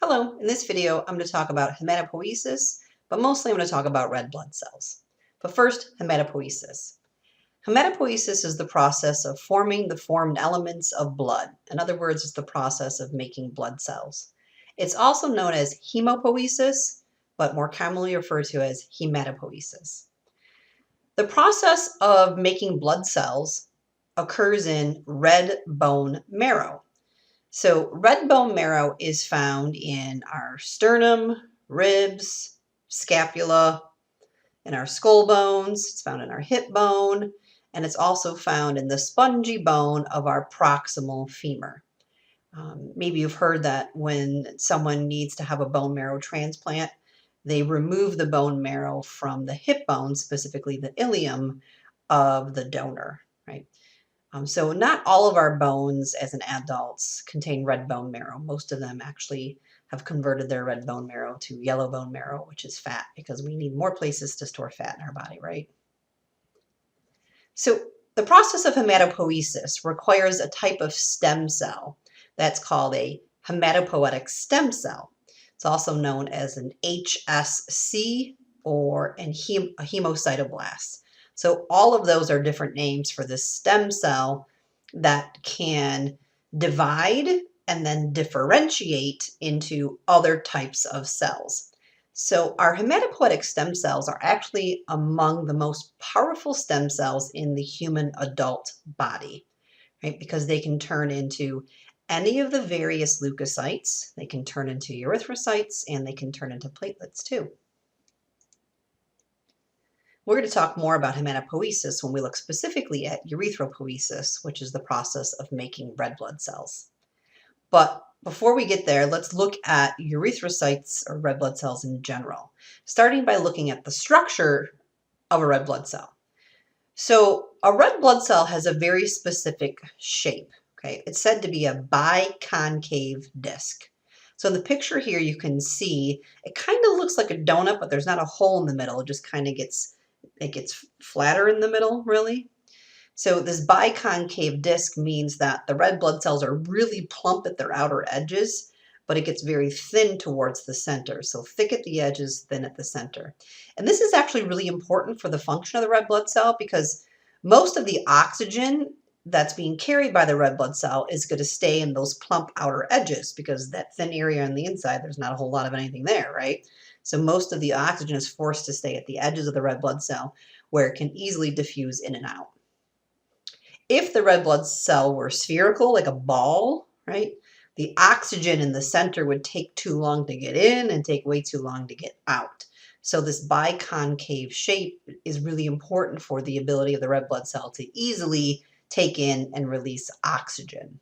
Hello, in this video I'm going to talk about hematopoiesis, but mostly I'm going to talk about red blood cells. But first, hematopoiesis. Hematopoiesis is the process of forming the formed elements of blood. In other words, it's the process of making blood cells. It's also known as hemopoiesis, but more commonly referred to as hematopoiesis. The process of making blood cells occurs in red bone marrow. So red bone marrow is found in our sternum, ribs, scapula, in our skull bones. It's found in our hip bone, and it's also found in the spongy bone of our proximal femur. Maybe you've heard that when someone needs to have a bone marrow transplant, they remove the bone marrow from the hip bone, specifically the ilium of the donor, right? So not all of our bones as an adults contain red bone marrow. Most of them actually have converted their red bone marrow to yellow bone marrow, which is fat, because we need more places to store fat in our body, right? So the process of hematopoiesis requires a type of stem cell that's called a hematopoietic stem cell. It's also known as an HSC or a hemocytoblast. So all of those are different names for this stem cell that can divide and then differentiate into other types of cells. So our hematopoietic stem cells are actually among the most powerful stem cells in the human adult body, right? Because they can turn into any of the various leukocytes, they can turn into erythrocytes, and they can turn into platelets too. We're going to talk more about hematopoiesis when we look specifically at erythropoiesis, which is the process of making red blood cells. But before we get there, let's look at erythrocytes or red blood cells in general, starting by looking at the structure of a red blood cell. So a red blood cell has a very specific shape. Okay, it's said to be a biconcave disc. So in the picture here, you can see it kind of looks like a donut, but there's not a hole in the middle. It just kind of gets flatter in the middle, really. So this biconcave disc means that the red blood cells are really plump at their outer edges, but it gets very thin towards the center. So thick at the edges, thin at the center. And this is actually really important for the function of the red blood cell because most of the oxygen that's being carried by the red blood cell is going to stay in those plump outer edges because that thin area on the inside, there's not a whole lot of anything there, right? So most of the oxygen is forced to stay at the edges of the red blood cell where it can easily diffuse in and out. If the red blood cell were spherical, like a ball, right, the oxygen in the center would take too long to get in and take way too long to get out. So this biconcave shape is really important for the ability of the red blood cell to easily take in and release oxygen.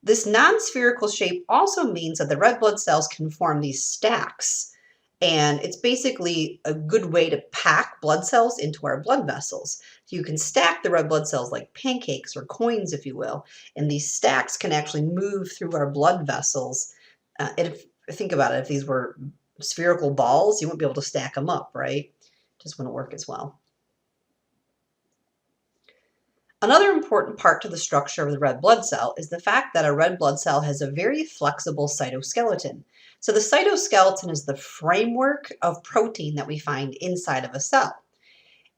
This non-spherical shape also means that the red blood cells can form these stacks, and it's basically a good way to pack blood cells into our blood vessels. So you can stack the red blood cells like pancakes or coins, if you will, and these stacks can actually move through our blood vessels. Think about it, if these were spherical balls, you wouldn't be able to stack them up, right? Just wouldn't work as well. Another important part to the structure of the red blood cell is the fact that a red blood cell has a very flexible cytoskeleton. So the cytoskeleton is the framework of protein that we find inside of a cell.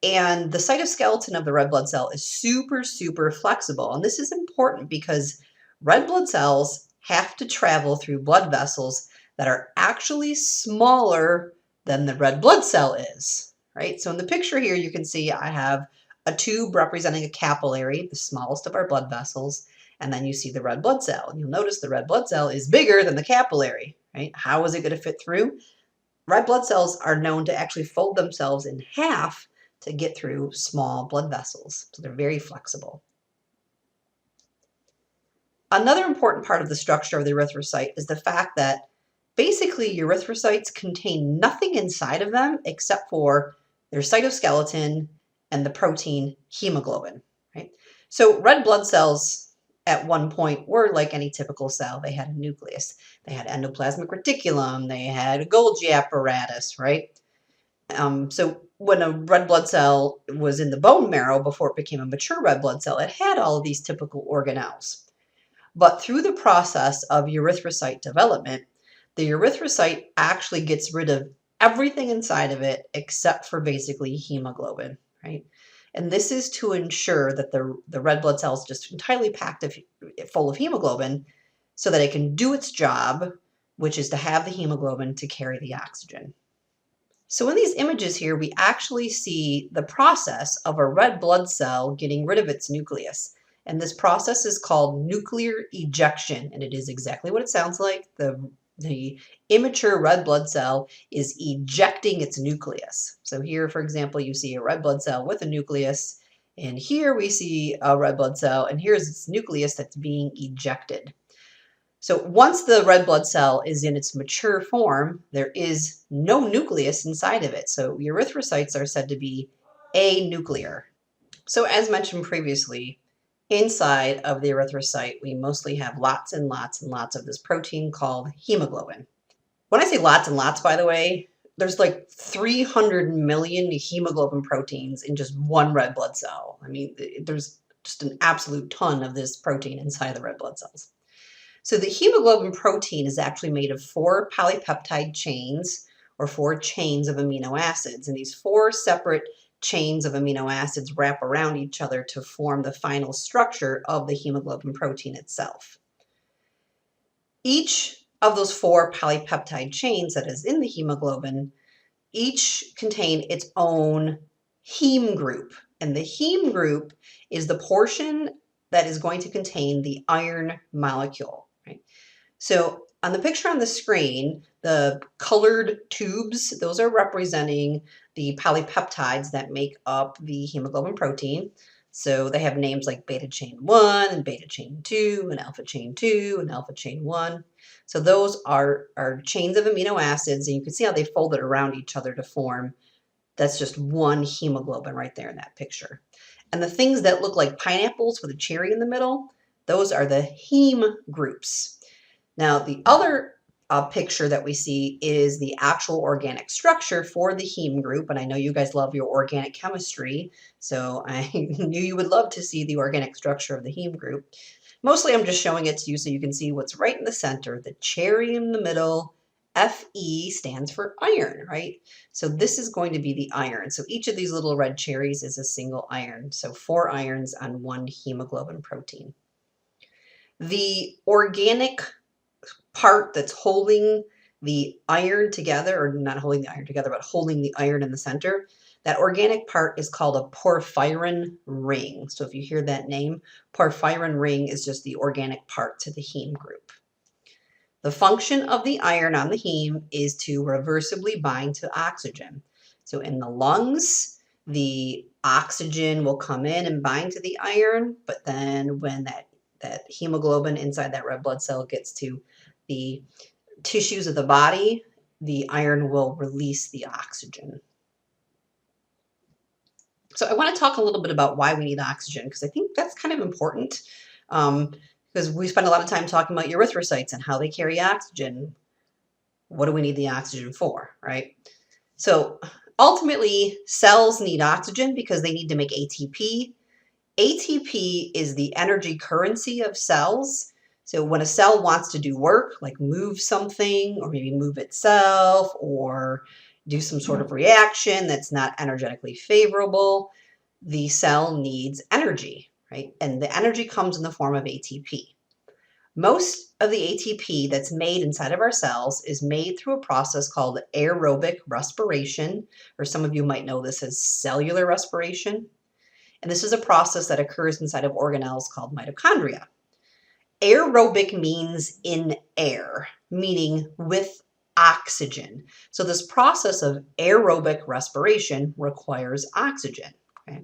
And the cytoskeleton of the red blood cell is super, super flexible. And this is important because red blood cells have to travel through blood vessels that are actually smaller than the red blood cell is, right? So in the picture here, you can see I have a tube representing a capillary, the smallest of our blood vessels, and then you see the red blood cell. And you'll notice the red blood cell is bigger than the capillary, right? How is it going to fit through? Red blood cells are known to actually fold themselves in half to get through small blood vessels. So they're very flexible. Another important part of the structure of the erythrocyte is the fact that basically erythrocytes contain nothing inside of them except for their cytoskeleton and the protein hemoglobin, right? So red blood cells at one point were like any typical cell. They had a nucleus, they had endoplasmic reticulum, they had a Golgi apparatus, right? So when a red blood cell was in the bone marrow before it became a mature red blood cell, it had all of these typical organelles. But through the process of erythrocyte development, the erythrocyte actually gets rid of everything inside of it except for basically hemoglobin, right? And this is to ensure that the red blood cell is just entirely packed full of hemoglobin so that it can do its job, which is to have the hemoglobin to carry the oxygen. So in these images here, we actually see the process of a red blood cell getting rid of its nucleus. And this process is called nuclear ejection, and it is exactly what it sounds like. The immature red blood cell is ejecting its nucleus. So here, for example, you see a red blood cell with a nucleus, and here we see a red blood cell, and here's its nucleus that's being ejected. So once the red blood cell is in its mature form, there is no nucleus inside of it. So erythrocytes are said to be anuclear. So as mentioned previously, inside of the erythrocyte, we mostly have lots and lots and lots of this protein called hemoglobin. When I say lots and lots, by the way, there's like 300 million hemoglobin proteins in just one red blood cell. I mean, there's just an absolute ton of this protein inside the red blood cells. So the hemoglobin protein is actually made of 4 polypeptide chains, or 4 chains of amino acids. And these 4 separate chains of amino acids wrap around each other to form the final structure of the hemoglobin protein itself. Each of those 4 polypeptide chains that is in the hemoglobin, each contain its own heme group. And the heme group is the portion that is going to contain the iron molecule. Right? So on the picture on the screen, the colored tubes, those are representing the polypeptides that make up the hemoglobin protein. So they have names like beta chain 1 and beta chain 2 and alpha chain 2 and alpha chain 1. So those are chains of amino acids, and you can see how they folded around each other to form, that's just one hemoglobin right there in that picture. And the things that look like pineapples with a cherry in the middle, those are the heme groups. Now, the other picture that we see is the actual organic structure for the heme group. And I know you guys love your organic chemistry, so I knew you would love to see the organic structure of the heme group. Mostly I'm just showing it to you so you can see what's right in the center, the cherry in the middle. Fe stands for iron, right? So this is going to be the iron. So each of these little red cherries is a single iron. So 4 irons on one hemoglobin protein. The organic part that's holding the iron together, or not holding the iron together, but holding the iron in the center, that organic part is called a porphyrin ring. So if you hear that name, porphyrin ring is just the organic part to the heme group. The function of the iron on the heme is to reversibly bind to oxygen. So in the lungs, the oxygen will come in and bind to the iron, but then when that hemoglobin inside that red blood cell gets to the tissues of the body, the iron will release the oxygen. So I want to talk a little bit about why we need oxygen, because I think that's kind of important, because we spend a lot of time talking about erythrocytes and how they carry oxygen. What do we need the oxygen for, right? So ultimately, cells need oxygen because they need to make ATP. ATP is the energy currency of cells. So when a cell wants to do work, like move something, or maybe move itself, or do some sort of reaction that's not energetically favorable, the cell needs energy, right? And the energy comes in the form of ATP. Most of the ATP that's made inside of our cells is made through a process called aerobic respiration, or some of you might know this as cellular respiration. And this is a process that occurs inside of organelles called mitochondria. Aerobic means in air, meaning with oxygen. So this process of aerobic respiration requires oxygen. Okay?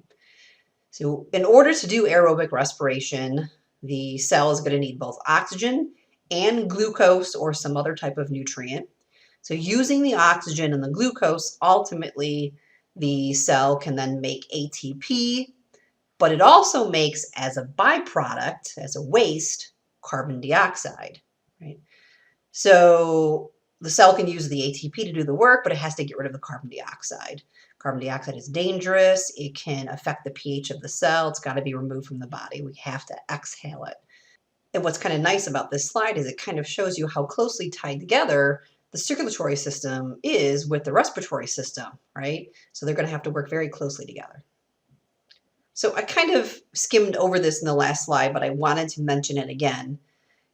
So in order to do aerobic respiration, the cell is going to need both oxygen and glucose or some other type of nutrient. So using the oxygen and the glucose, ultimately the cell can then make ATP, but it also makes, as a byproduct, as a waste, carbon dioxide, right? So the cell can use the ATP to do the work, but it has to get rid of the carbon dioxide. Carbon dioxide is dangerous. It can affect the pH of the cell. It's got to be removed from the body. We have to exhale it. And what's kind of nice about this slide is it kind of shows you how closely tied together the circulatory system is with the respiratory system, right? So they're going to have to work very closely together. So I kind of skimmed over this in the last slide, but I wanted to mention it again.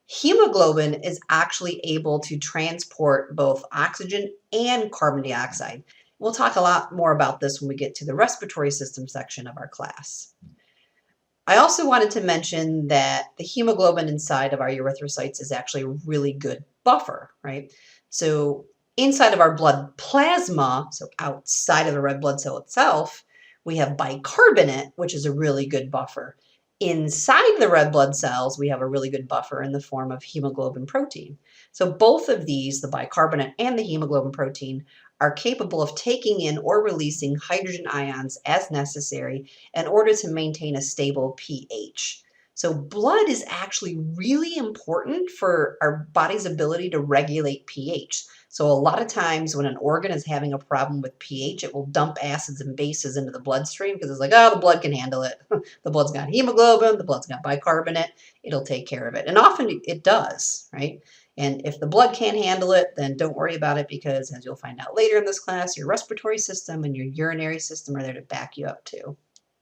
Hemoglobin is actually able to transport both oxygen and carbon dioxide. We'll talk a lot more about this when we get to the respiratory system section of our class. I also wanted to mention that the hemoglobin inside of our erythrocytes is actually a really good buffer, right? So inside of our blood plasma, so outside of the red blood cell itself, we have bicarbonate, which is a really good buffer. Inside the red blood cells, we have a really good buffer in the form of hemoglobin protein. So both of these, the bicarbonate and the hemoglobin protein, are capable of taking in or releasing hydrogen ions as necessary in order to maintain a stable pH. So blood is actually really important for our body's ability to regulate pH. So a lot of times when an organ is having a problem with pH, it will dump acids and bases into the bloodstream because it's like, oh, the blood can handle it. The blood's got hemoglobin, the blood's got bicarbonate, it'll take care of it. And often it does, right? And if the blood can't handle it, then don't worry about it because, as you'll find out later in this class, your respiratory system and your urinary system are there to back you up too.